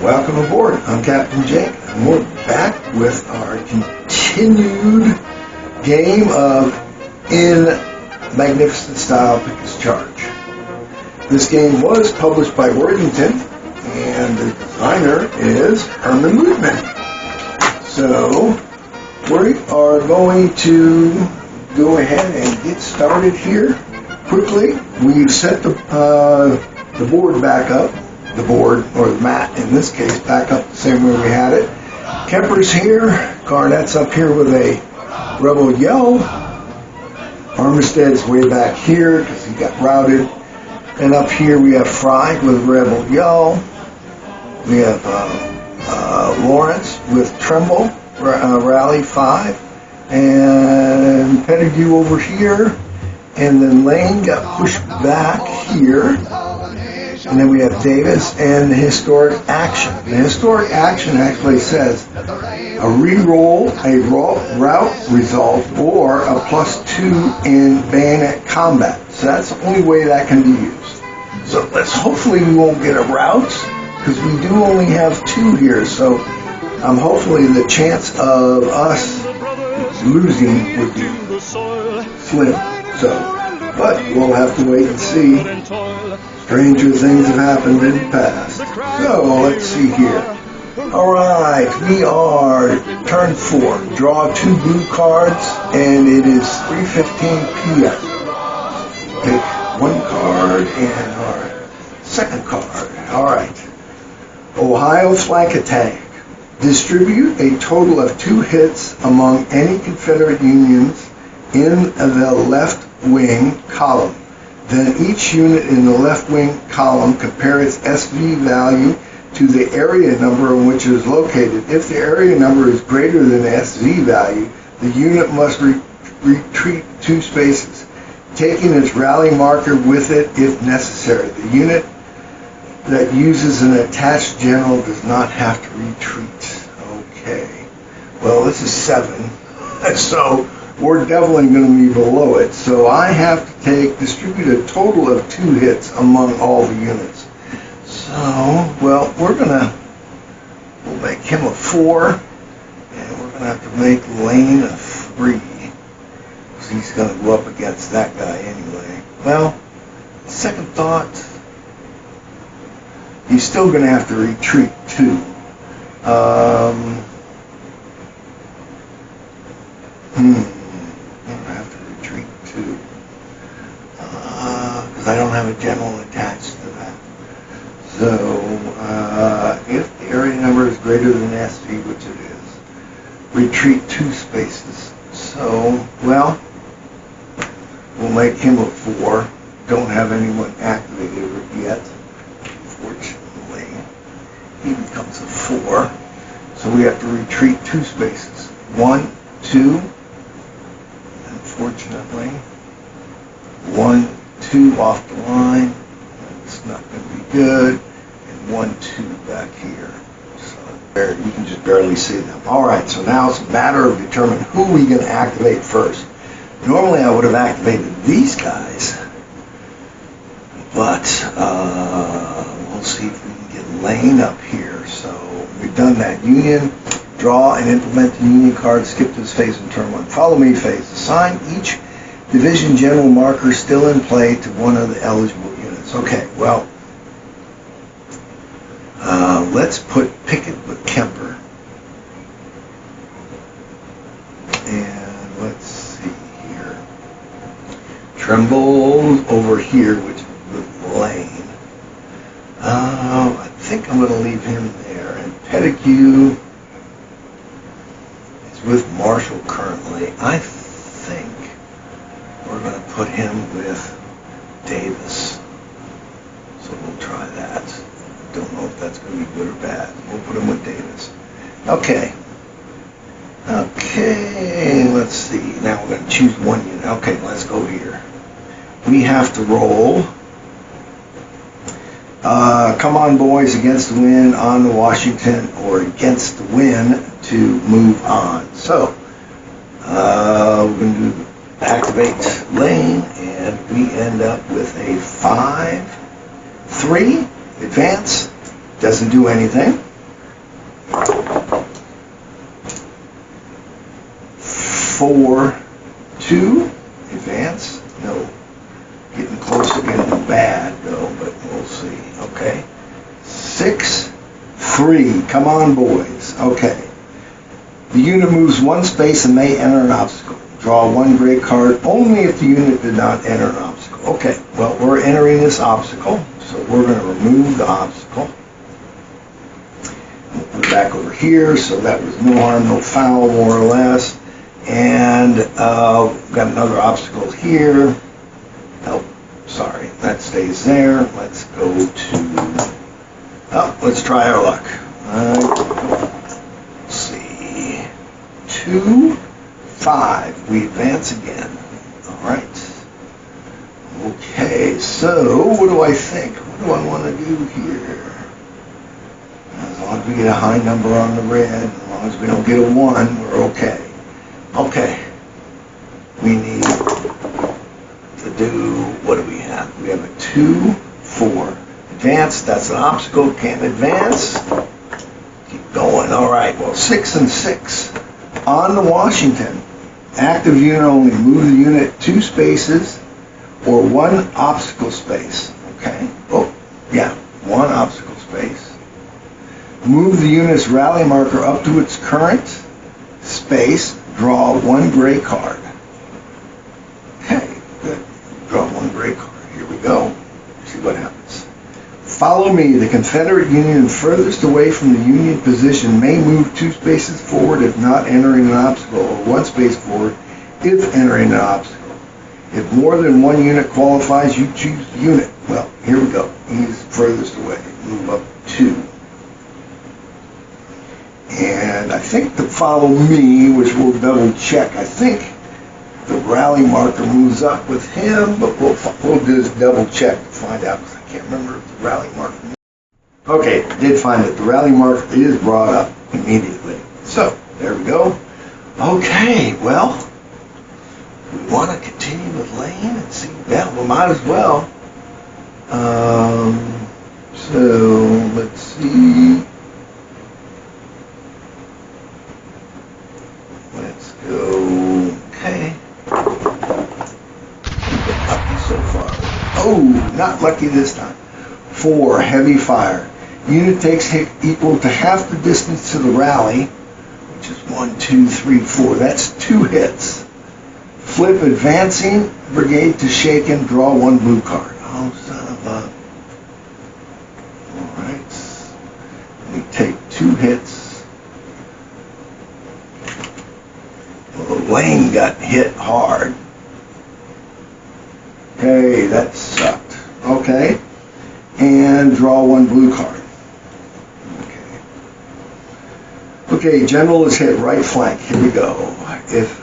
Welcome aboard. I'm Captain Jake, and we're back with our continued game of In Magnificent Style Pickett's Charge. This game was published by Worthington, and the designer is Hermann Luttmann. So, we are going to go ahead and get started here quickly. We've set the board back up. The board, or the mat in this case, back up the same way we had it. Kemper's here, Garnet's up here with a rebel yell. Armistead's way back here because he got routed. And up here we have Fry with rebel yell. We have Lowrance with Tremble, rally 5. And Pettigrew over here. And then Lane got pushed back here. And then we have Davis and the historic action. The historic action actually says a re-roll, a route result, or a +2 in bayonet combat. So that's the only way that can be used. So hopefully we won't get a rout, because we do only have 2 here. So hopefully the chance of us losing would be slim. But we'll have to wait and see. Stranger things have happened in the past. So, let's see here. Alright, we are turn 4. Draw 2 blue cards, and it is 3:15 p.m. Pick 1 card and our second card. Alright. Ohio flank attack. Distribute a total of 2 hits among any Confederate Unions in the left wing column. Then each unit in the left wing column compare its SV value to the area number in which it is located. If the area number is greater than the SV value, the unit must retreat 2 spaces, taking its rally marker with it if necessary. The unit that uses an attached general does not have to retreat. Okay. Well, this is 7. So we're definitely going to be below it. So I have to distribute a total of 2 hits among all the units. So, well, we'll make him a 4, and we're going to have to make Lane a 3. Because he's going to go up against that guy anyway. Well, second thought, he's still going to have to retreat 2. I don't have a general attached to that. So, if the area number is greater than SV, which it is, retreat 2 spaces. So, well, we'll make him a 4. Don't have anyone activated yet, unfortunately. He becomes a 4. So we have to retreat 2 spaces. 1, 2, unfortunately. 1, 2 off the line. It's not going to be good. And 1, 2 back here. So there, you can just barely see them. Alright, so now it's a matter of determining who we're going to activate first. Normally I would have activated these guys. But we'll see if we can get Lane up here. So we've done that. Union, draw and implement the Union card. Skip this phase in turn 1. Follow me phase. Assign each division general marker still in play to one of the eligible units. Okay, well, let's put Pickett with Kemper. And let's see here. Tremble over here, which is with Lane. I think I'm going to leave him there. And Pettigrew is with Marshall currently. I think we're going to put him with Davis. So we'll try that. Don't know if that's going to be good or bad. We'll put him with Davis. Okay. Okay, let's see. Now we're going to choose 1 unit. Okay, let's go here. We have to roll. Come on, boys, against the wind, on to Washington, or against the wind to move on. So, we're going to do activate Lane, and we end up with a 5-3 advance. Doesn't do anything. 4, 2, advance. No, getting close to getting bad though, but we'll see. Okay, 6, 3. Come on, boys. Okay. The unit moves 1 space and may enter an obstacle. Draw 1 gray card only if the unit did not enter an obstacle. Okay, well, we're entering this obstacle, so we're going to remove the obstacle. We'll put it back over here, so that was no harm, no foul, more or less. And we've got another obstacle here. Oh, sorry, that stays there. Let's go to, let's try our luck. Let's see, 2, 5. We advance again. All right. Okay, so what do I think? What do I want to do here? As long as we get a high number on the red, as long as we don't get a 1, we're okay. Okay. We need to do, what do we have? We have a 2, 4. Advance, that's an obstacle, can't advance. Keep going. All right, well, 6 and 6. On to Washington. Active unit only. Move the unit 2 spaces or 1 obstacle space. Okay. Oh, yeah, 1 obstacle space. Move the unit's rally marker up to its current space. Draw 1 gray card. Okay, good. Draw 1 gray card. Here we go. See what happens. Follow me. The Confederate Union furthest away from the Union position may move 2 spaces forward if not entering an obstacle, or 1 space forward if entering an obstacle. If more than 1 unit qualifies, you choose the unit. Well, here we go. He's furthest away. Move up 2. And I think to follow me, which we'll double check, I think the rally marker moves up with him, but we'll just double check to find out, because I can't remember if the rally marker moves. Okay, did find it. The rally marker is brought up immediately. So, there we go. Okay, well, we want to continue with Lane and see, yeah, we might as well. So, let's see. Let's go. Okay. Been lucky so far. Oh, not lucky this time. 4, heavy fire. Unit takes hit equal to half the distance to the rally, which is 1, 2, 3, 4. That's 2 hits. Flip advancing brigade to shaken. Draw 1 blue card. Oh, son of a. All right. We take 2 hits. Well, Lane got hit hard. Okay, that sucked. Okay. And draw 1 blue card. Okay. Okay, general is hit right flank. Here we go. If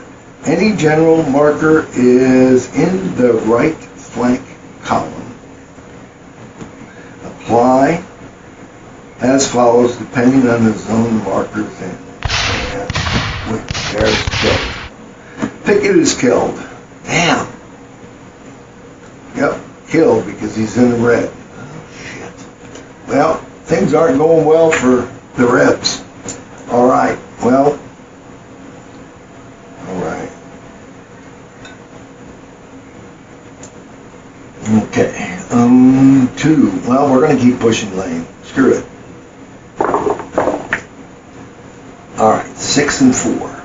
any general marker is in the right flank column, apply as follows depending on the zone the marker's in. And there's killed. Pickett is killed. Damn. Yep, killed because he's in the red. Well, things aren't going well for the Rebs. All right, well, all right. Okay, 2. Well, we're going to keep pushing Lane. Screw it. All right, 6 and 4.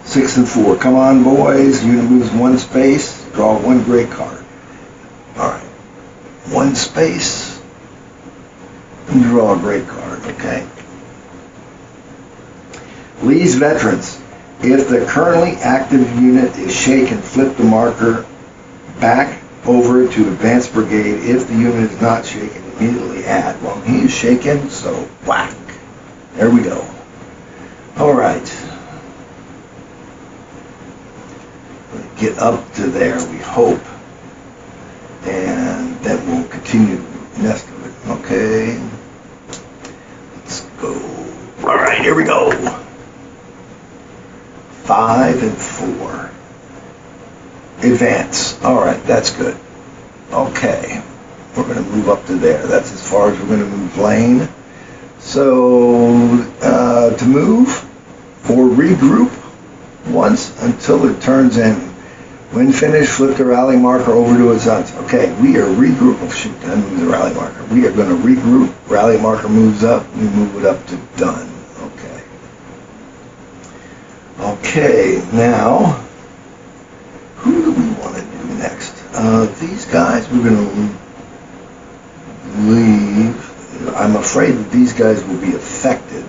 6 and 4. Come on, boys. Unit moves 1 space. Draw 1 gray card. All right, 1 space. Draw a gray card, okay. Lee's veterans. If the currently active unit is shaken, flip the marker back over to advanced brigade. If the unit is not shaken, immediately add. Well, he is shaken, so whack. There we go. All right. Get up to there, we hope. And then we'll continue the rest of it. Okay. Let's go. All right, here we go. 5 and 4. Advance. All right, that's good. Okay. We're going to move up to there. That's as far as we're going to move Lane. So to move or regroup once until it turns in. When finished, flip the rally marker over to its side. Okay, we are regroup. Oh shoot, I moved the rally marker. We are going to regroup. Rally marker moves up. We move it up to done. Okay. Okay, now, who do we want to do next? These guys we're going to leave. I'm afraid that these guys will be affected.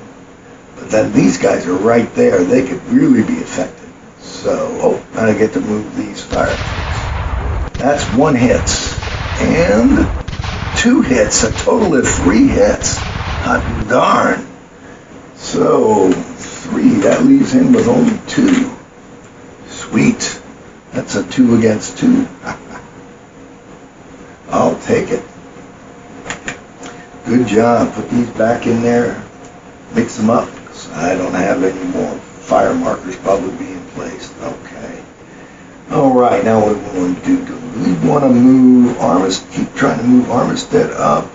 But then these guys are right there. They could really be affected. So, I get to move these fire trucks. That's 1 hit. And 2 hits. A total of 3 hits. Hot darn. So, 3. That leaves him with only 2. Sweet. That's a 2 against 2. I'll take it. Good job. Put these back in there. Mix them up. I don't have any more fire markers probably being placed. Okay. All right. Now what do we want to do? Do we want to move Armistead? Keep trying to move Armistead up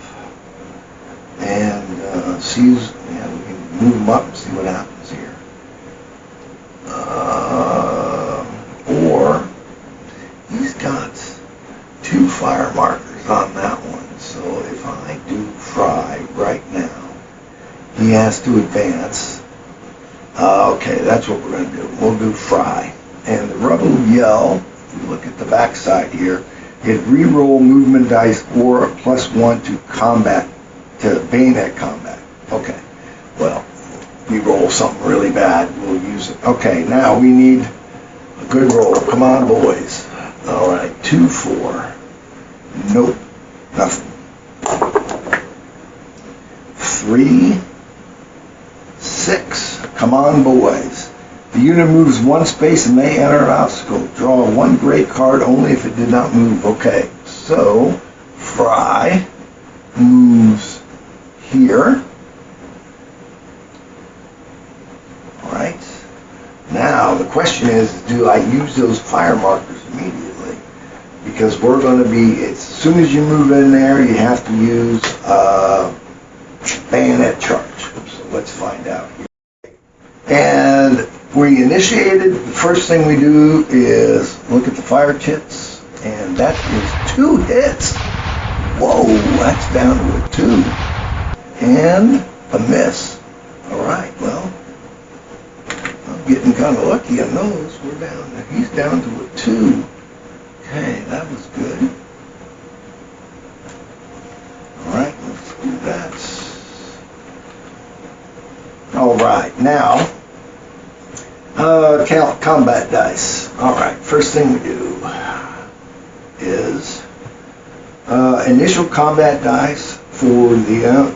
and see. Yeah, we can move them up and see what happens here. Or he's got 2 fire markers on that one. So if I do Fry right now, he has to advance. Okay, that's what we're going to do. We'll do Fry. And the rebel yell, if we look at the back side here, it re-roll movement dice or +1 to combat, to bayonet combat. Okay, well, we roll something really bad, we'll use it. Okay, now we need a good roll. Come on, boys. All right, 2, 4. Nope, nothing. 3, 6. Come on, boys. The unit moves 1 space and may enter an obstacle. Draw 1 great card only if it did not move. Okay, so Fry moves here. All right. Now, the question is, do I use those fire markers immediately? Because we're going to be, as soon as you move in there, you have to use bayonet charge. So let's find out here. And we initiated, the first thing we do is look at the fire chits, and that is 2 hits. Whoa, that's down to a 2. And a miss. All right, well, I'm getting kind of lucky on those. We're down, he's down to a 2. Okay, that was good. All right, let's do that. All right, now, count combat dice. All right, first thing we do is initial combat dice for them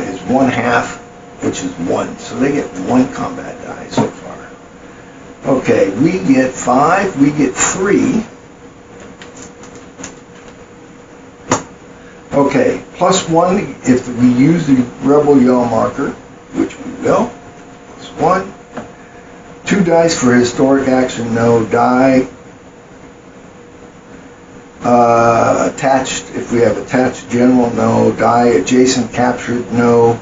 is 1/2, which is 1. So they get 1 combat die so far. Okay, we get 5, we get 3. Okay, +1 if we use the rebel yell marker, which we will. +1. 2 dice for historic action, no. Die attached, if we have attached general, no. Die adjacent captured, no.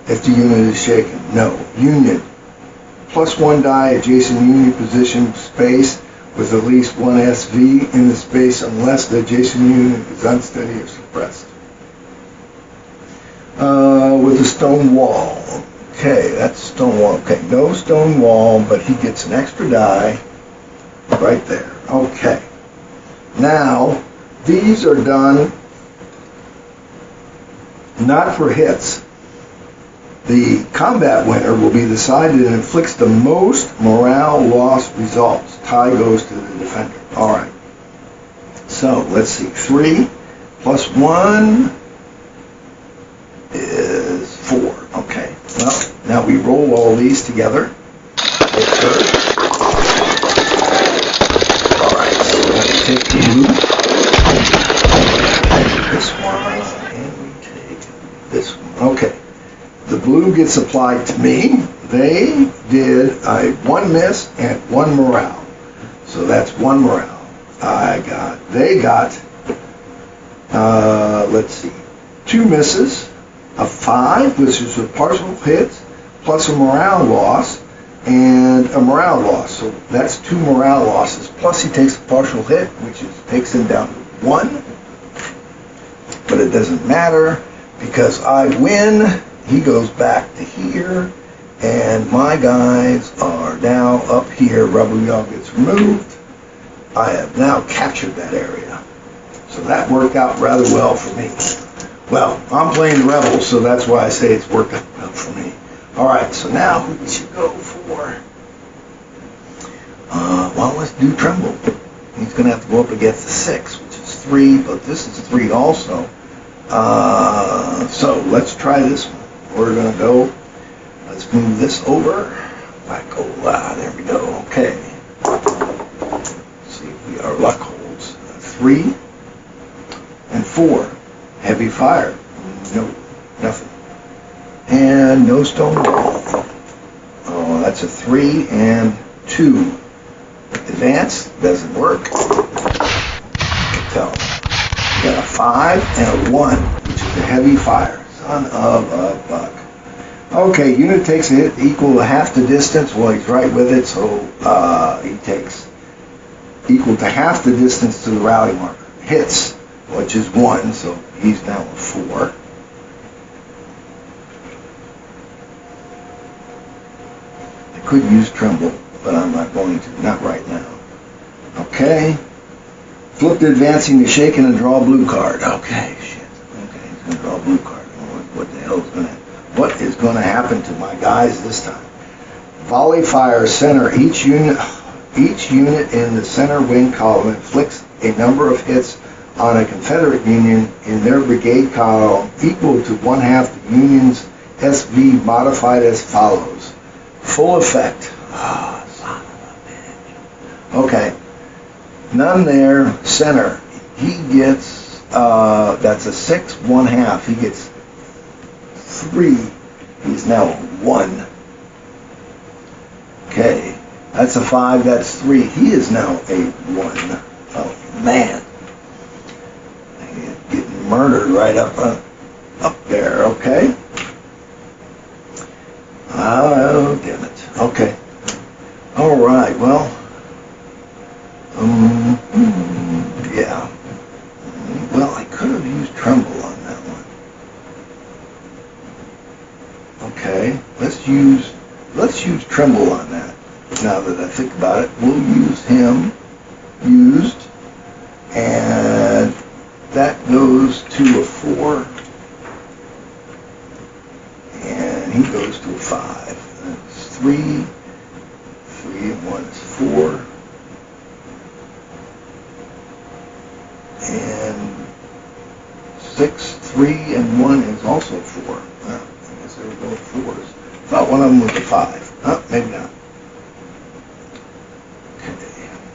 If the unit is shaken, no. Union, +1 die adjacent union position space with at least 1 SV in the space unless the adjacent unit is unsteady or suppressed. With a stone wall. Okay, that's stone wall. Okay, no stone wall, but he gets an extra die right there. Okay. Now, these are done not for hits. The combat winner will be the side that inflicts the most morale loss results. Tie goes to the defender. All right. So, let's see. 3 +1 is 4. Okay. Well, now we roll all these together. All right. So we're going to take the blue. This one, and we take this one. Okay. The blue gets applied to me. They did a 1 miss and 1 morale. So that's 1 morale. They got, let's see, 2 misses a 5, which is with partial hits, plus a morale loss, and a morale loss. So that's 2 morale losses. Plus he takes a partial hit, which takes him down to 1. But it doesn't matter because I win. He goes back to here, and my guys are now up here. Rebel Yell gets removed. I have now captured that area. So that worked out rather well for me. Well, I'm playing the Rebels, so that's why I say it's worked out well for me. All right, so now who we should go for? Well, let's do Tremble. He's going to have to go up against the 6, which is 3, but this is 3 also. So let's try this one. We're going to go, let's move this over. There we go, okay. Let's see if we are luck holds. 3 and 4. Heavy fire. No, nothing. And no stone wall. Oh, that's a 3 and 2. Advance, doesn't work. You can tell. You got a 5 and a 1, which is a heavy fire. Son of a buck. Okay, unit takes a hit equal to half the distance. Well, he's right with it, so he takes equal to half the distance to the rally marker. Hits, which is 1, so he's now a 4. I could use Tremble, but I'm not going to, not right now. Okay. Flip to advancing to shaken and draw a blue card. Okay, shit. Okay, he's going to draw a blue card. What the hell is going to happen? What is going to happen to my guys this time? Volley fire center. Each unit in the center wing column inflicts a number of hits on a Confederate Union in their brigade column equal to 1/2 the Union's SV modified as follows. Full effect. Ah, son of a bitch. Okay. None there. Center. He gets, that's a 6, 1/2. He gets 3. He's now 1. Okay. That's a 5. That's 3. He is now a 1. Oh, man. Getting murdered right up there. Okay. Oh, damn it. Okay. All right. Well. Yeah. Well, I could have used Tremble on that one. Okay. Let's use Tremble on that. Now that I think about it, we'll use him. Used. And that goes to a 4. And he goes to a 5. That's 3. 3 and 1 is 4. And 6, 3, and 1 is also 4. Well, I guess they were both 4s. Thought one of them was a 5. Oh, maybe not. Okay,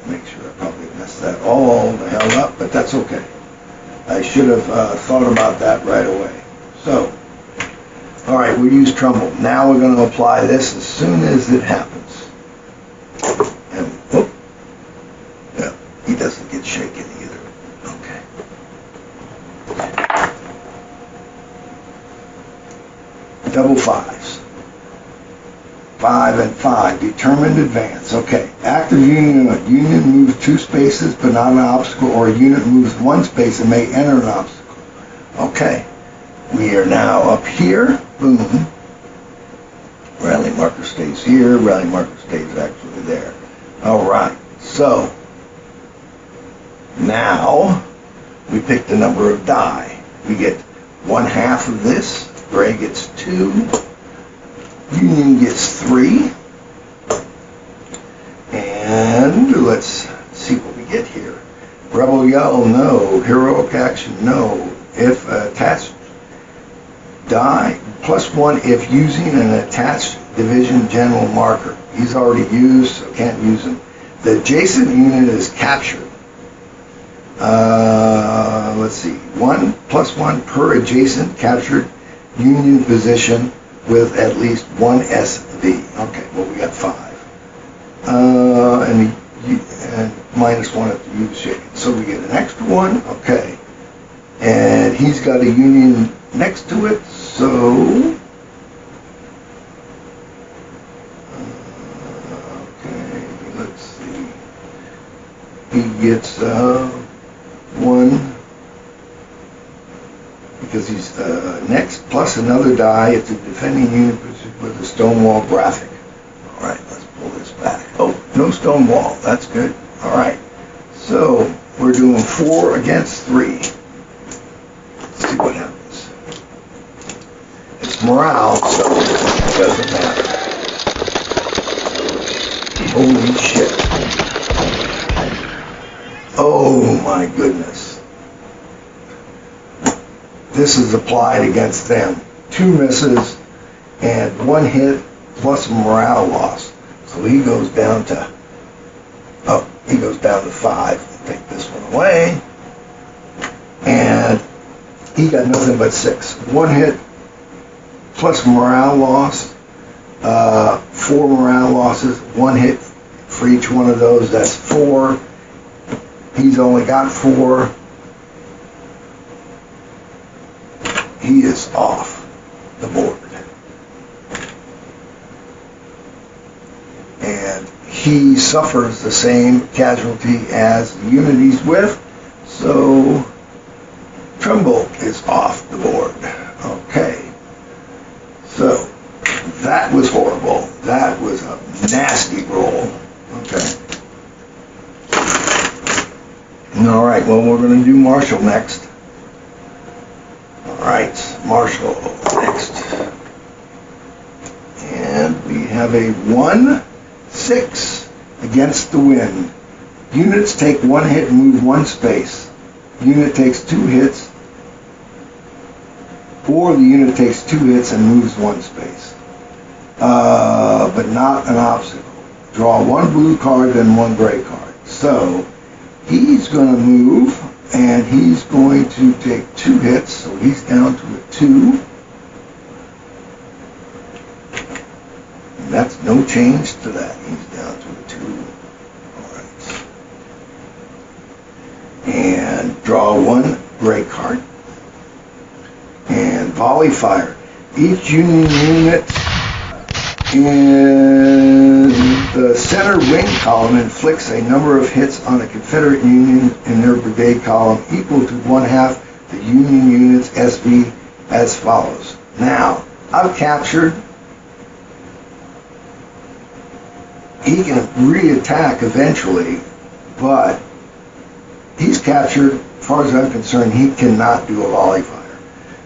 make sure I probably messed that all the hell up, but that's okay. I should have thought about that right away. So, all right, we'll use Tremble. Now we're going to apply this as soon as it happens. And, whoop. Yeah, he doesn't get shaken either. Okay. Double 5s. 5 and 5. Determined advance. Okay. Active unit. Unit moves 2 spaces but not an obstacle, or a unit moves 1 space and may enter an obstacle. Okay. We are now up here. Boom. Rally marker stays here. Rally marker stays actually there. All right. So, now we pick the number of die. We get 1/2 of this. Gray gets 2. Union gets 3. And let's see what we get here. Rebel Yell, no. Heroic action, no. If attached die, +1 if using an attached division general marker. He's already used, so can't use him. The adjacent unit is captured. Let's see. +1 per adjacent captured Union position with at least 1 SV. Okay, well we got 5. And -1 if the unit shaken. So we get an extra 1. Okay. And he's got a Union next to it, So, okay, let's see. He gets one, because he's next, plus another die if the defending unit with a stonewall graphic. All right, let's pull this back. Oh, no stonewall. That's good. All right. So we're doing 4 against 3. Let's see what happens. It's morale, so it doesn't matter. Holy shit. Oh my goodness. This is applied against them. 2 misses and 1 hit plus a morale loss. So he goes down to 5. Take this one away. And he got nothing but 6. 1 hit plus morale loss. 4 morale losses. 1 hit for each one of those. That's 4. He's only got 4. He is off the board. And he suffers the same casualty as the unit he's with, so Trimble is off the board. Okay. So that was horrible. That was a nasty roll. Okay. All right, well, we're going to do Marshall next. All right, Marshall next. And we have a 1-6 against the wind. Units take 1 hit and move 1 space. Unit takes 2 hits, or the unit takes 2 hits and moves 1 space. But not an obstacle. Draw 1 blue card and 1 gray card. So he's going to move, and he's going to take 2 hits, so he's down to a 2. And that's no change to that. He's down to a 2. All right. And draw 1 gray card. And volley fire. Each Union unit in the center wing column inflicts a number of hits on a Confederate Union in their brigade column equal to 1/2 the Union unit's SV as follows. Now, I've captured. He can re-attack eventually, but he's captured. As far as I'm concerned, he cannot do a volley fire.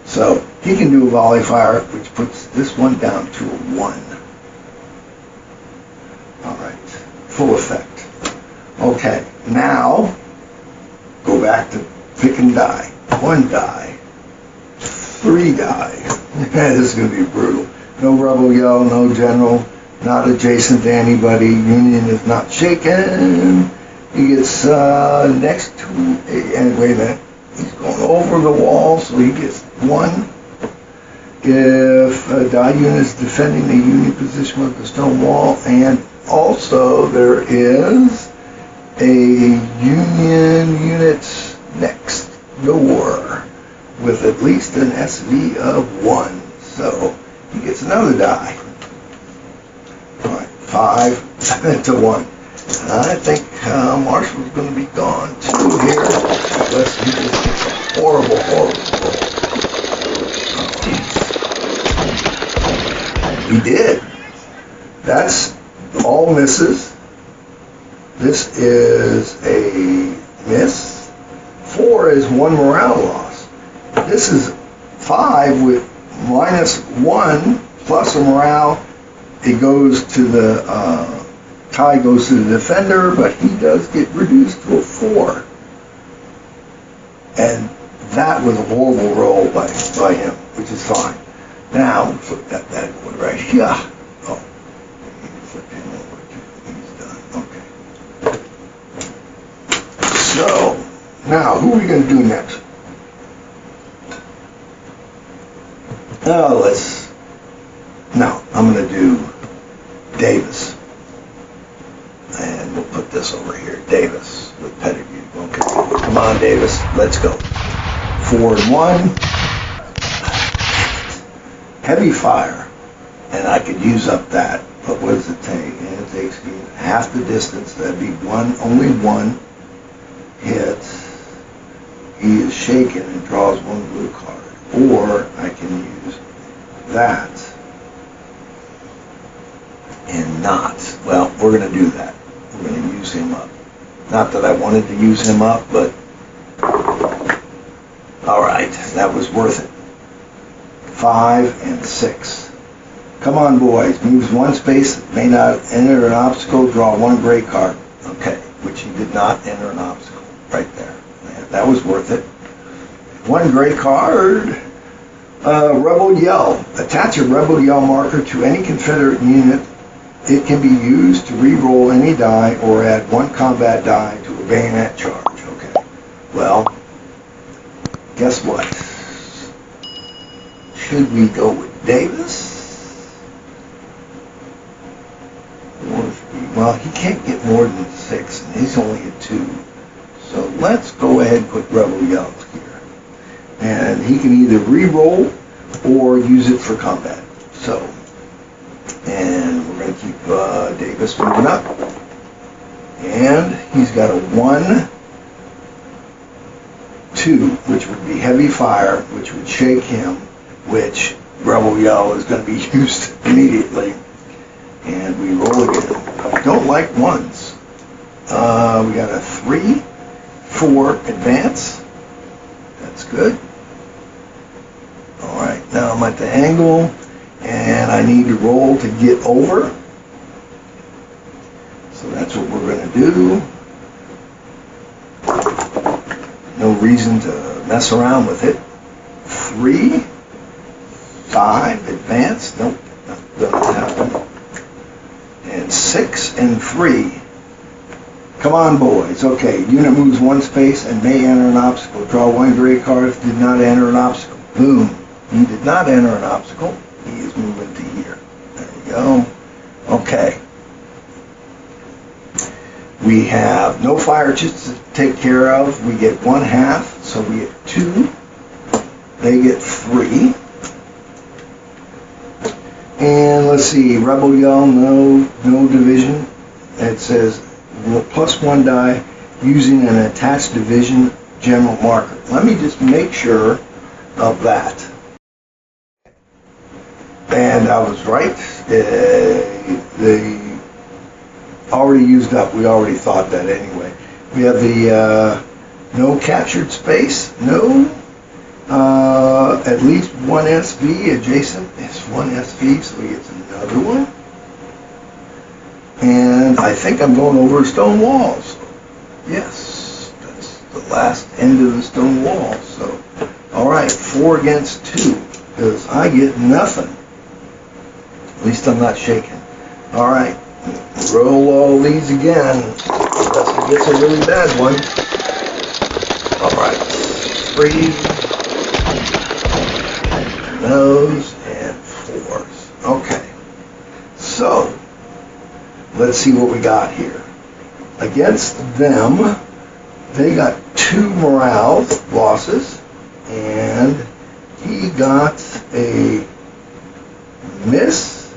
So he can do a volley fire, which puts this one down to a 1. All right, full effect. Okay, now go back to pick and die. 1 die, 3 die. This is going to be brutal. No rebel yell, no general, not adjacent to anybody. Union is not shaken. He gets next to, and wait a minute, he's going over the wall, so he gets 1. If a die unit is defending a Union position with a stone wall, and also there is a Union unit next door with at least an SV of 1. So he gets another die. All right, 5 to 1. I think Marshall's going to be gone too here, unless he just gets a horrible roll. He did. That's all misses. This is a miss. 4 is 1 morale loss. This is 5 with -1 plus a morale. It goes to the tie goes to the defender, but he does get reduced to a 4. And that was a horrible roll by him, which is fine. Now, flip that one right here. Oh, flip him over too. He's done. Okay. So, now, who are we going to do next? I'm going to do Davis. And we'll put this over here, Davis, with Pettigrew. Okay, come on, Davis, let's go. 4 and 1. heavy fire, and I could use up that. But what does it take? And it takes half the distance. That'd be only one hit. He is shaken and draws one blue card. Or I can use that and not. Well, we're going to do that. We're going to use him up. Not that I wanted to use him up, but all right, that was worth it. 5 and 6. Come on, boys. Moves one space, may not enter an obstacle, draw one gray card. Okay, which he did not enter an obstacle. Right there. That was worth it. One gray card. Rebel Yell. Attach a Rebel Yell marker to any Confederate unit. It can be used to re-roll any die or add one combat die to a bayonet charge. Okay. Well, guess what? Should we go with Davis? Or well, he can't get more than 6, and he's only at 2. So let's go ahead and put Rebel Yell here. And he can either re-roll or use it for combat. So, and we're going to keep Davis moving up. And he's got a 1, 2, which would be heavy fire, which would shake him, which Rebel Yell is going to be used immediately. And we roll again. We don't like 1s. We got a 3, 4 advance. That's good. Alright, now I'm at the angle, and I need to roll to get over. So that's what we're going to do. No reason to mess around with it. 3, 5, advance. Nope, not going to happen. And 6 and 3. Come on, boys. Okay, unit moves one space and may enter an obstacle. Draw one gray card if did not enter an obstacle. Boom. He did not enter an obstacle. He is moving to here. There we go. Okay. We have no fire chits to take care of. We get 1/2, so we get 2. They get 3. And let's see, Rebel Yell, no division. It says +1 die using an attached division general marker. Let me just make sure of that. And I was right. They already used up. We already thought that anyway. We have the no captured space. No. At least 1 SV adjacent. It's 1 SV, so he gets another one. And I think I'm going over stone walls. Yes, that's the last end of the stone wall. So, all right, 4 against 2, because I get nothing. At least I'm not shaking. All right, roll all these again, unless it gets a really bad one. All right, 3, those, and 4s. Okay, so let's see what we got here. Against them, they got 2 morale losses, and he got a miss,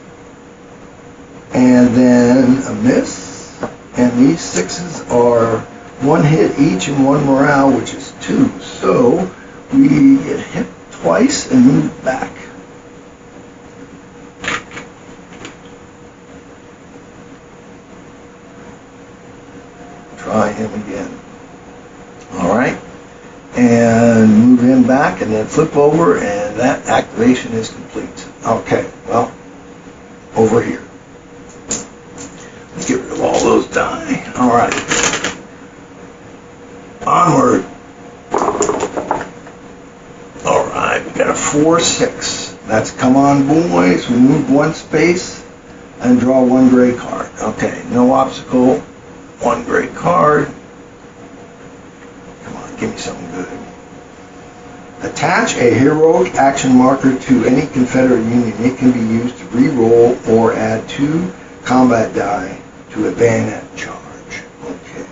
and then a miss, and these 6s are 1 hit each and 1 morale, which is 2. So we get hit twice and move back. Try him again. All right, and move him back, and then flip over, and that activation is complete. Okay, well, over here. Let's get rid of all those die. All right, onward. All right, we got a 4, 6. That's come on, boys. We move 1 space and draw 1 gray card. Okay, no obstacle. 1 gray card. Come on, give me something good. Attach a heroic action marker to any Confederate Union. It can be used to re-roll or add 2 combat die to a bayonet charge. Okay.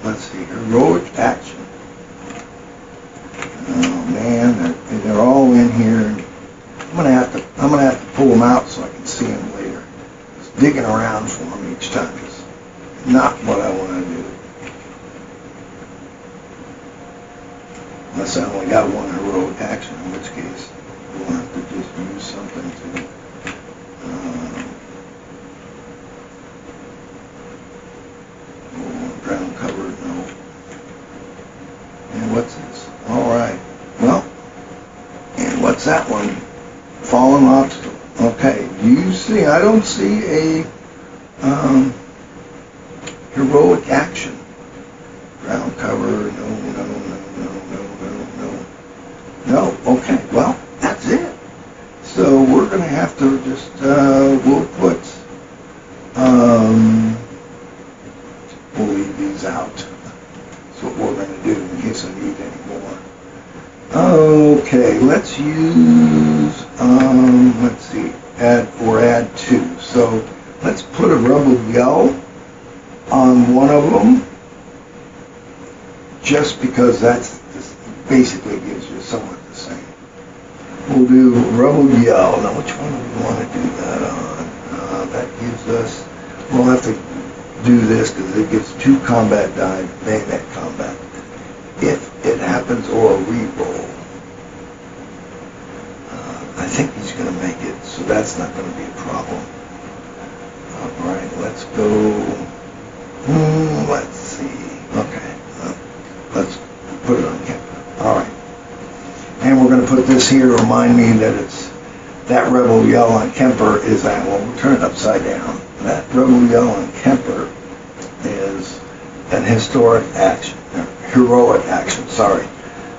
Let's see, heroic action. Oh man, they're all in here. I'm gonna have to pull them out so I can see them later. Just digging around for them each time is not what I want to do. Unless I only got one heroic action, in which case we'll have to just use something to ground cover, no. And what's this? Alright. Well, and what's that one? Fallen obstacle. Okay, you see, I don't see a heroic action. Ground cover, no. No, okay, well, that's it. So we're going to have to just, we'll put, we'll leave these out. That's what we're going to do in case I need any more. Okay, let's use, let's see, add 2. So let's put a rebel yell on one of them, just because that's basically gives you somewhat the same. We'll do rebel yell. Now, which one do we want to do that on? That gives us, we'll have to do this because it gives 2 combat die, bayonet combat. If it happens, or a reroll. I think he's going to make it, so that's not going to be a problem. Alright, let's go. Let's see. Okay. Let's put it on Kemper. Alright. And we're going to put this here to remind me that it's that rebel yell on Kemper is that. Well, we'll turn it upside down. That rebel yell on Kemper is an historic action. Heroic action, sorry.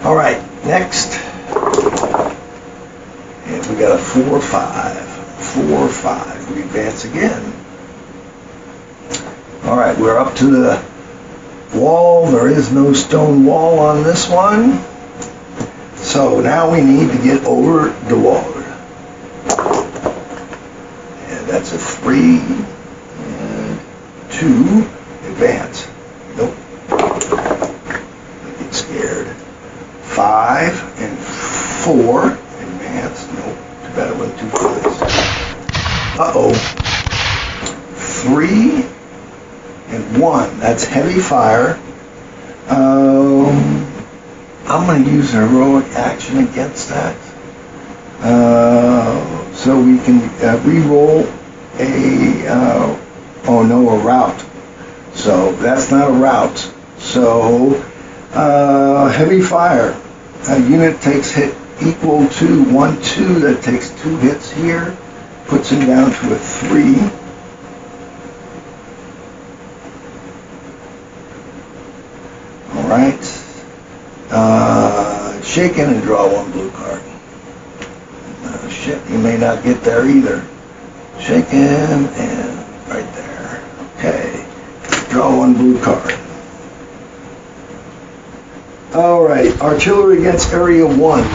Alright, next. And we got a 4-5. 4-5. We advance again. Alright, we're up to the wall. There is no stone wall on this one. So now we need to get over the wall. And that's a 3 and 2. Advance. Nope. I get scared. 5 and 4. Advance. Nope. Too bad it went too fast. Uh-oh. 3 and 1. That's heavy fire. I'm going to use a heroic action against that. So we can re-roll a route. So that's not a route. So heavy fire. A unit takes hit equal to 1-2. That takes 2 hits here. Puts him down to a 3. Alright. Shaken and draw 1 blue card. Shit, you may not get there either. Shaken and right there. Okay. Draw 1 blue card. Alright, artillery against area 1.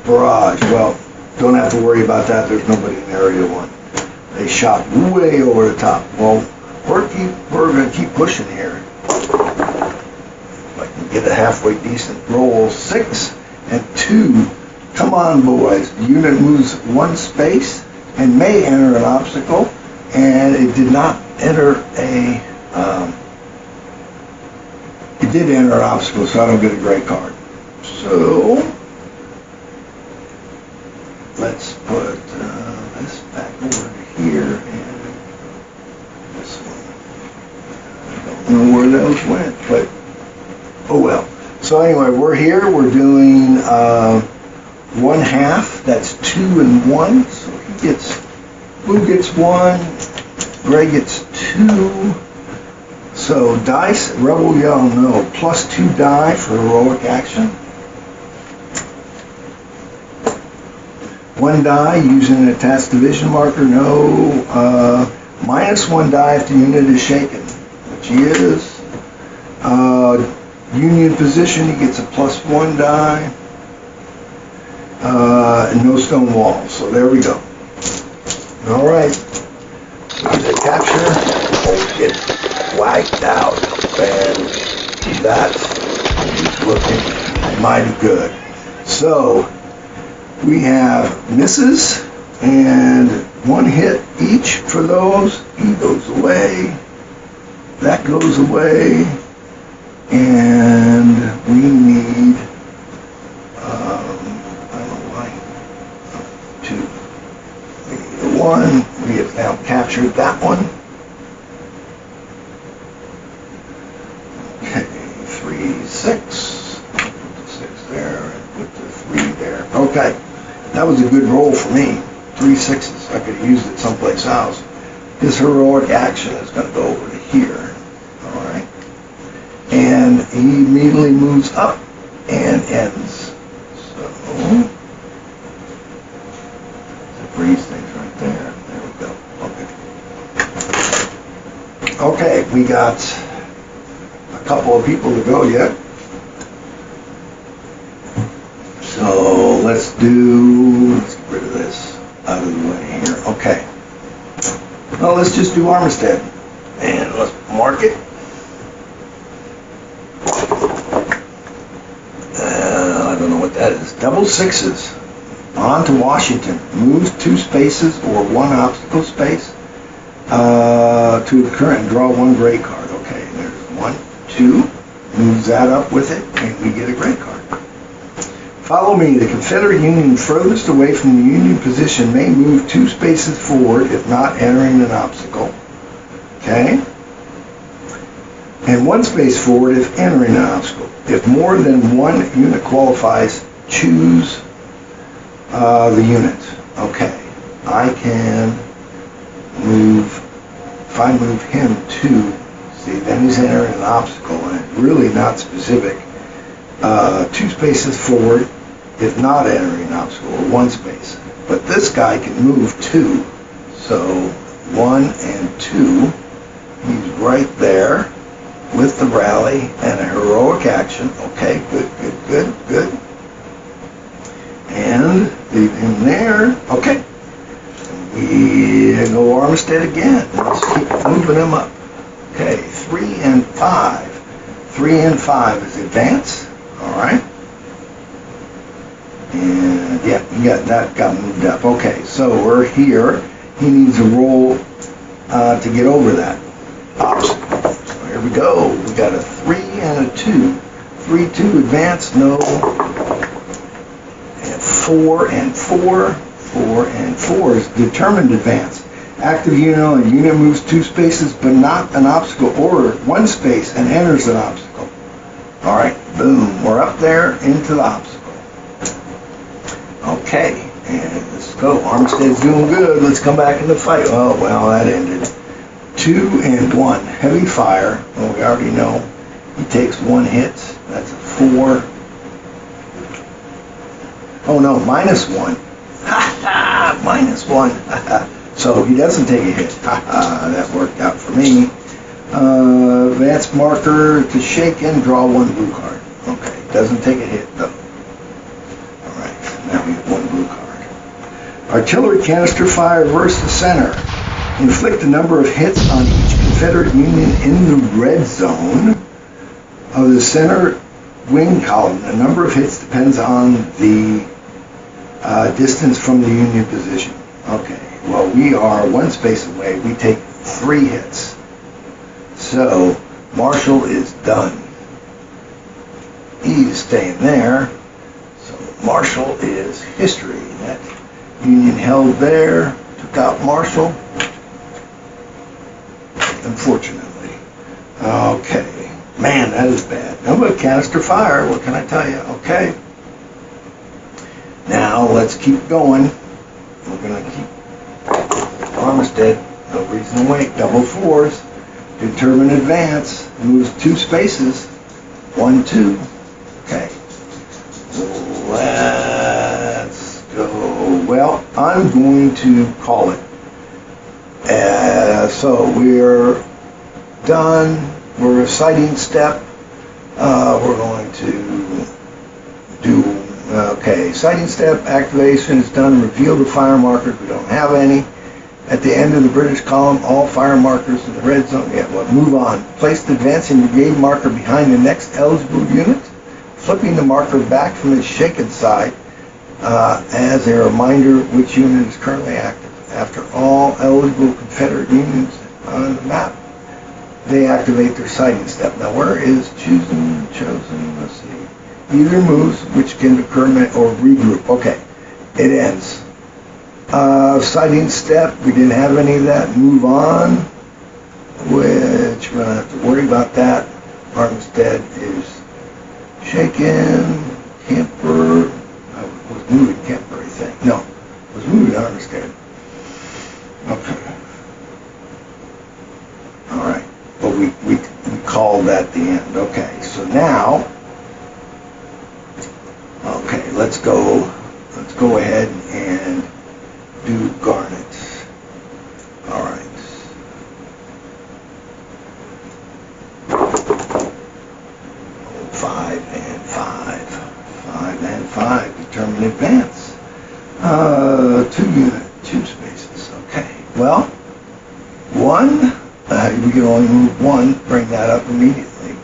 Barrage. Well, don't have to worry about that. There's nobody in area 1. They shot way over the top. Well, we're going to keep pushing here. If I can get a halfway decent roll. 6 and 2. Come on, boys. The unit moves 1 space and may enter an obstacle. And it did not enter a... it did enter an obstacle, so I don't get a gray card. So, let's put this back over here and this one. I don't know where those went, but oh well. So anyway, we're here. We're doing 1/2. That's 2 and 1. So he gets, blue gets 1, gray gets 2. So dice, rebel yell, no. +2 die for heroic action. 1 die using an attached division marker, no. -1 die if the unit is shaken, which he is. Union position, he gets a +1 die. And no stone wall. So there we go. All right. Here's a capture. Oh, get wiped out. And that is looking mighty good. So we have misses and one hit each for those. He goes away. That goes away. And we need, I don't know why, 2. We need a 1. We have now captured that one. Okay, 3, 6. Put the 6 there and put the 3 there. Okay, that was a good roll for me. 3 6s. I could have used it someplace else. His heroic action is going to go over to here. All right. And he immediately moves up and ends. So, freeze things right there. There we go. Okay. Okay, we got a couple of people to go yet. So let's get rid of this out of the way here. Okay. Well, let's just do Armistead. And let's mark it. I don't know what that is. Double 6s. On to Washington. Moves 2 spaces or 1 obstacle space to the current and draw 1 gray card. Okay, there's 1, 2. Moves that up with it, and we get a gray card. Follow me. The Confederate Union furthest away from the Union position may move 2 spaces forward if not entering an obstacle. Okay? And 1 space forward if entering an obstacle. If more than 1 unit qualifies, choose the unit. Okay. I can move, if I move him 2, see, then he's entering an obstacle, and it's really not specific. 2 spaces forward if not entering an obstacle, or 1 space. But this guy can move 2. So 1 and 2, he's right there with the rally and a heroic action. Okay, good. And leave him there. Okay. We go Armistead again. Let's keep moving him up. Okay, 3 and 5. 3 and 5 is advance. All right. And yeah, that got moved up. Okay, so we're here. He needs a roll to get over that obstacle. So here we go. We got a 3 and a 2. 3, 2 advance, no. And 4 and 4. 4 and 4 is determined advance. Active unit, a unit moves 2 spaces but not an obstacle, or 1 space and enters an obstacle. All right, boom, we're up there into the obstacle. Okay, and let's go. Armistead's doing good. Let's come back in the fight. Oh, well, that ended. 2 and 1, heavy fire. Well, we already know he takes 1 hit. That's a 4. Oh no, -1. Ha ha, -1. So he doesn't take a hit. Ha ha, that worked out for me. Advance marker to shaken, draw 1 blue card. Okay, doesn't take a hit though. Alright, now we have 1 blue card. Artillery canister fire versus center. Inflict a number of hits on each Confederate Union in the red zone of the center wing column. The number of hits depends on the distance from the Union position. Okay, well, we are 1 space away. We take 3 hits. So Marshall is done. He's staying there. So Marshall is history. That Union held there, took out Marshall. Unfortunately. Okay. Man, that is bad. No, but canister fire, what can I tell you? Okay. Now, let's keep going. We're going to keep Armistead. No reason to wait. Double 4s. Determine advance. Moves 2 spaces. 1, 2. Okay. Let's go. Well, I'm going to call it. So we're done. We're a sighting step. We're going to do, okay, sighting step activation is done. Reveal the fire markers. We don't have any. At the end of the British column, all fire markers in the red zone. Yeah, well, move on. Place the advancing brigade marker behind the next eligible unit. flipping the marker back from its shaken side as a reminder which unit is currently active. After all eligible Confederate units on the map, they activate their sighting step. Now, where is chosen? Let's see. Either moves, which can occur or regroup. Okay, it ends. Sighting step, we didn't have any of that. Move on, which we're going to have to worry about that. Armistead is shaken. Kemper, I was moving Kemper, I think. No, I was moving Armistead. Okay. All right. But we called that the end. Okay. So now, okay, let's go ahead and do garnet. All right. 5 and 5. 5 and 5. Determine advance. 2 spaces. Okay. Well, 1. We can only move 1. Bring that up immediately.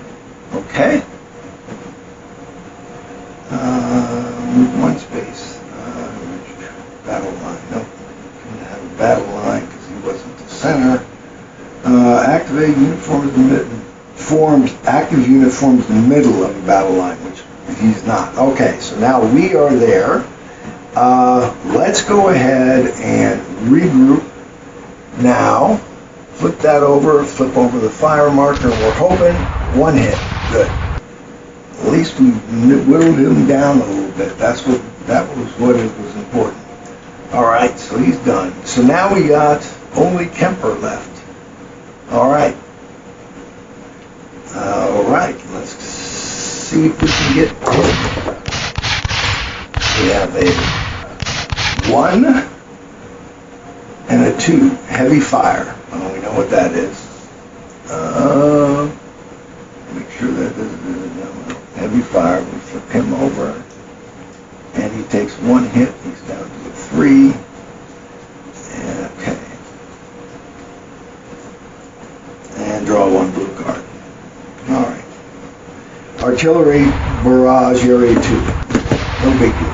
Okay. Move 1 space. Battle line. Nope. Couldn't have a battle line because he wasn't the center. Activate unit forms active unit forms the middle of the battle line, which he's not. Okay, so now we are there. Let's go ahead and regroup now. Flip that over, flip over the fire marker, and we're hoping 1 hit. Good. At least we whittled him down a little bit. That was what it was important. All right, so he's done. So now we got only Kemper left. All right. All right, let's see if we can get him. We have a 1 and a 2, heavy fire. We know what that is. Make sure that this is heavy fire. We flip him over, and he takes 1 hit. He's down to a 3. And okay. And draw 1 blue card. All right. Artillery barrage area 2. No big deal.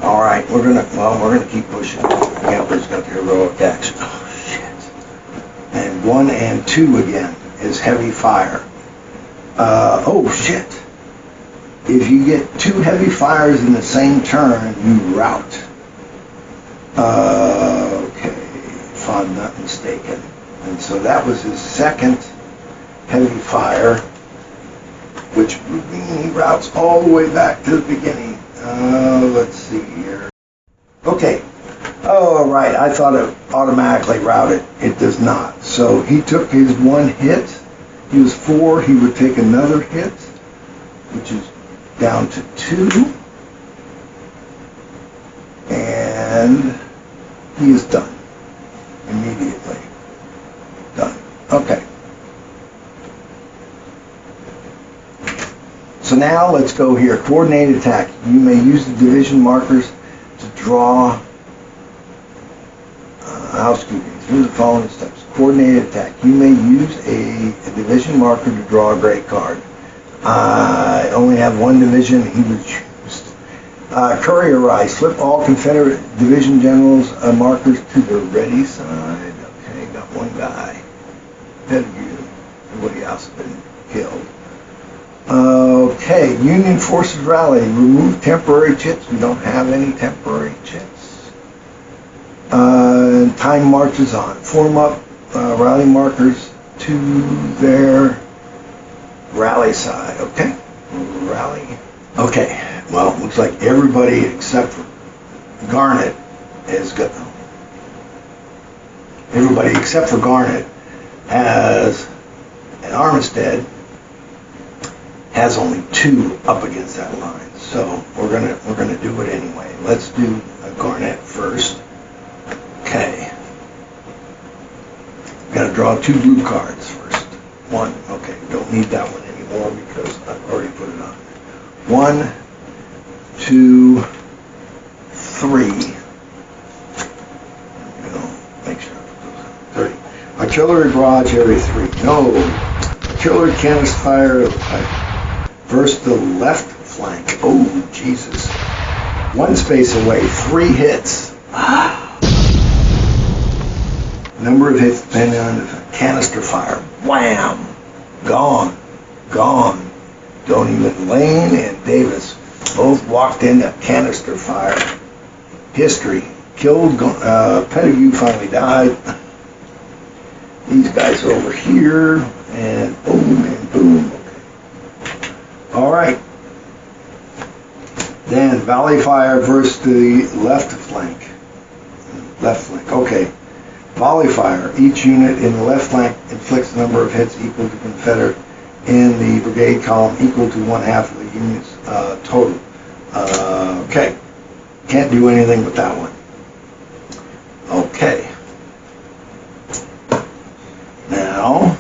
All right, we're gonna keep pushing. Kemper's got the heroic action. Oh shit! And 1 and 2 again is heavy fire. Oh shit! If you get 2 heavy fires in the same turn, you rout. Okay, if I'm not mistaken. And so that was his second heavy fire, which would mean he routes all the way back to the beginning. Let's see here. Okay. Oh, right. I thought it automatically routed. It does not. So he took his 1 hit. He was 4. He would take another hit, which is down to 2. And he is done. Immediately. Done. Okay. So now let's go here. Coordinated attack. You may use the division markers to draw housekeeping. Through the following steps. Coordinated attack. You may use a division marker to draw a gray card. I only have 1 division. He was used. Courier rise. Flip all Confederate division generals markers to the ready side. Okay, got 1 guy. Pettigrew. Everybody else has been killed. Okay, Union forces rally. Remove temporary chits. We don't have any temporary chits. Time marches on. Form up rally markers to their rally side. Okay, rally. Okay, well, looks like everybody except for Garnet is good. Everybody except for Garnet has an Armistead. Has only 2 up against that line, so we're gonna do it anyway. Let's do a Garnet first. Okay, gotta draw 2 blue cards first. 1. Okay, don't need that one anymore because I've already put it on. 1, 2, 3. Make sure I put those on. 3. Artillery barrage area 3. No. Artillery canister fire. versus the left flank. Oh, Jesus. One space away, 3 hits. Number of hits depending on the canister fire. Wham! Gone. Gone. Don't even Lane and Davis both walked into canister fire. History. Killed. Pettigrew finally died. These guys are over here. And boom and boom. Okay. All right. Then Valley Fire versus the left flank. Left flank. Okay. Volley fire. Each unit in the left flank inflicts a number of hits equal to Confederate in the brigade column equal to 1/2 of the unit's total. Okay. Can't do anything with that one. Okay. Now,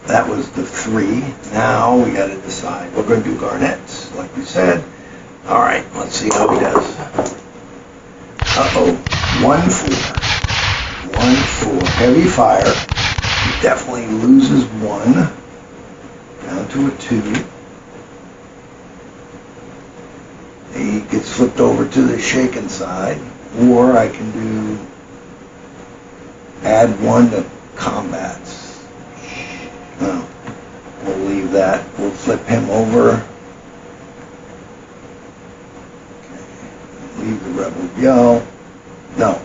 that was the 3. Now we got to decide. We're going to do garnets, like we said. All right, let's see how he does. Uh-oh, 1-4. 1-4. Heavy fire. He definitely loses 1. Down to a 2. He gets flipped over to the shaken side. Or I can do add 1 to combats. No, we'll leave that. We'll flip him over. Leave the rebel yell. No,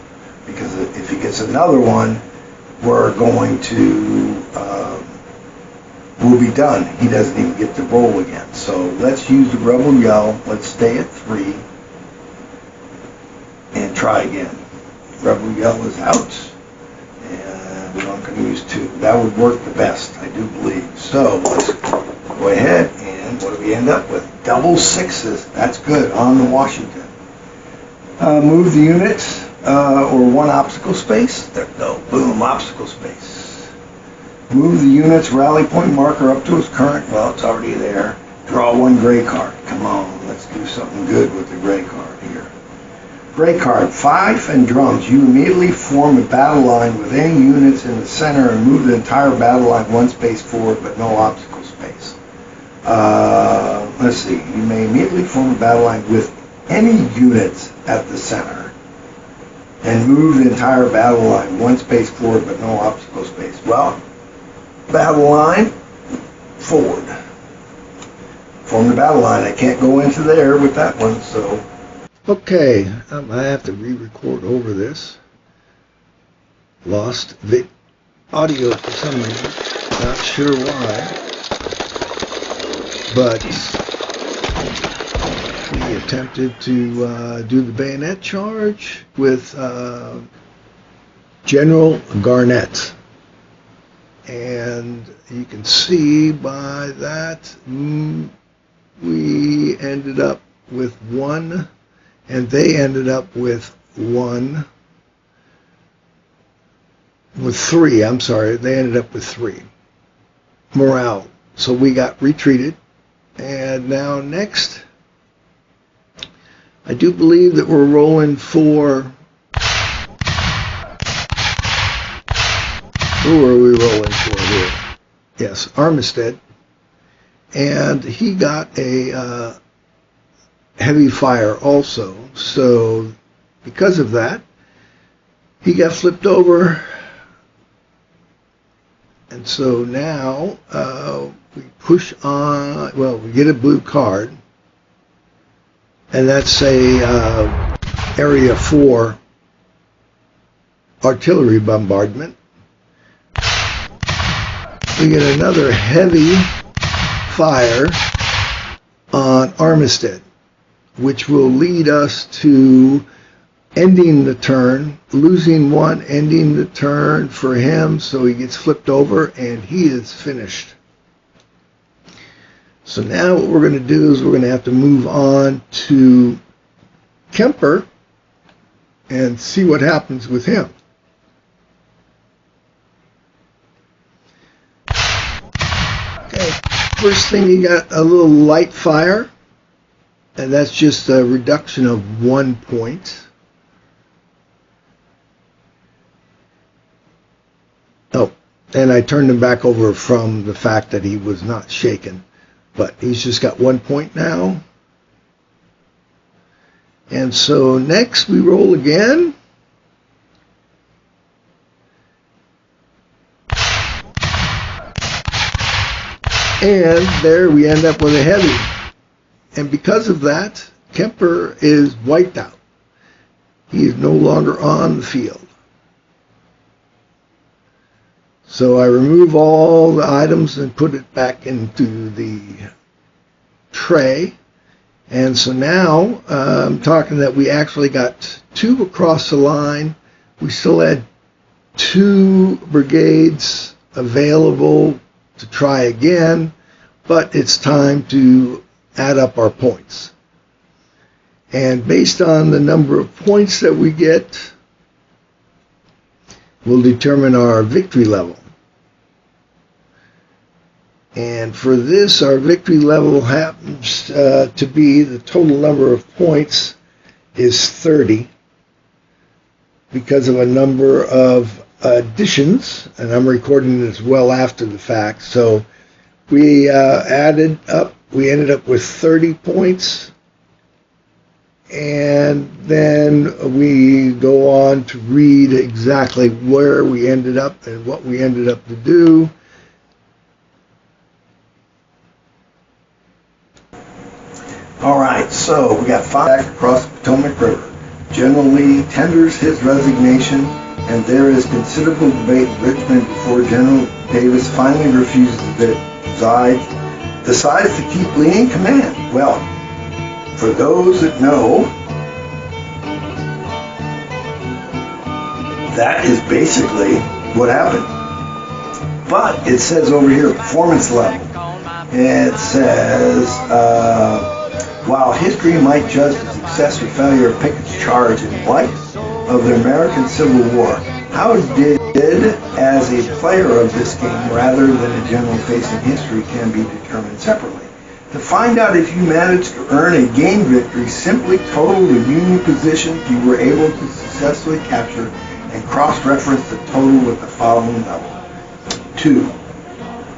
because if he gets another one, we're going to, we'll be done. He doesn't even get to roll again. So let's use the rebel yell. Let's stay at 3 and try again. Rebel yell is out, and we're not going to use 2. That would work the best, I do believe. So let's go ahead, and what do we end up with? Double 6s. That's good on the Washington. Move the units, or 1 obstacle space. There we go. Boom, obstacle space. Move the unit's rally point marker up to its current. Well, it's already there. Draw 1 gray card. Come on, let's do something good with the gray card here. Gray card, fife and drums. You immediately form a battle line with any units in the center and move the entire battle line 1 space forward, but no obstacle space. Let's see. You may immediately form a battle line with any units at the center and move the entire battle line 1 space forward but no obstacle space. Well, battle line forward. Form the battle line. I can't go into there with that one, so. Okay, I have to re-record over this. Lost the audio for some reason. Not sure why. But we attempted to do the bayonet charge with General Garnett. And you can see by that we ended up with 1, and they ended up with 3, I'm sorry, they ended up with 3. Morale. So we got retreated. And now next, I do believe that we're rolling for, who are we rolling for here? Yes, Armistead. And he got a heavy fire also. So because of that, he got flipped over. And so now we push on, well, we get a blue card. And that's a Area 4 artillery bombardment. We get another heavy fire on Armistead, which will lead us to ending the turn, losing 1, ending the turn for him, so he gets flipped over and he is finished. So now what we're going to do is we're going to have to move on to Kemper and see what happens with him. Okay, first thing, he got a little light fire, and that's just a reduction of 1 point. Oh, And I turned him back over from the fact that he was not shaken. But he's just got 1 point now. And so next we roll again. And there we end up with a heavy. And because of that, Kemper is wiped out. He is no longer on the field. So I remove all the items and put it back into the tray. And so now I'm talking that we actually got 2 across the line. We still had 2 brigades available to try again, but it's time to add up our points. And based on the number of points that we get, we'll determine our victory level. And for this, our victory level happens to be the total number of points is 30 because of a number of additions, and I'm recording this well after the fact. So we ended up with 30 points, and then we go on to read exactly where we ended up and what we ended up to do. All right, so we got 5 across the Potomac River. General Lee tenders his resignation, and there is considerable debate in Richmond before General Davis finally refuses to decides to keep Lee in command. Well, for those that know, that is basically what happened. But it says over here, performance level. It says, while history might judge the success or failure of Pickett's charge in light of the American Civil War, how did, as a player of this game rather than a general facing history, can be determined separately. To find out if you managed to earn a game victory, simply total the Union positions you were able to successfully capture and cross-reference the total with the following level. 2.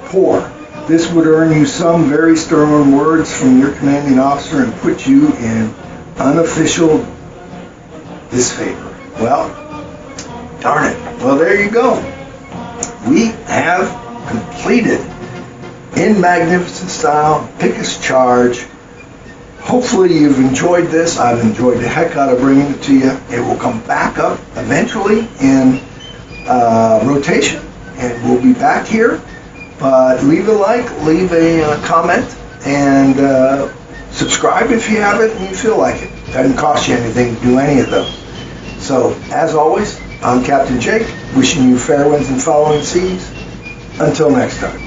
Poor. This would earn you some very stern words from your commanding officer and put you in unofficial disfavor. Well, darn it. Well, there you go. We have completed, in magnificent style, Pickett's charge. Hopefully you've enjoyed this. I've enjoyed the heck out of bringing it to you. It will come back up eventually in rotation, and we'll be back here. But leave a like, leave a comment, and subscribe if you haven't and you feel like it. Doesn't cost you anything to do any of those. So, as always, I'm Captain Jake, wishing you fair winds and following seas. Until next time.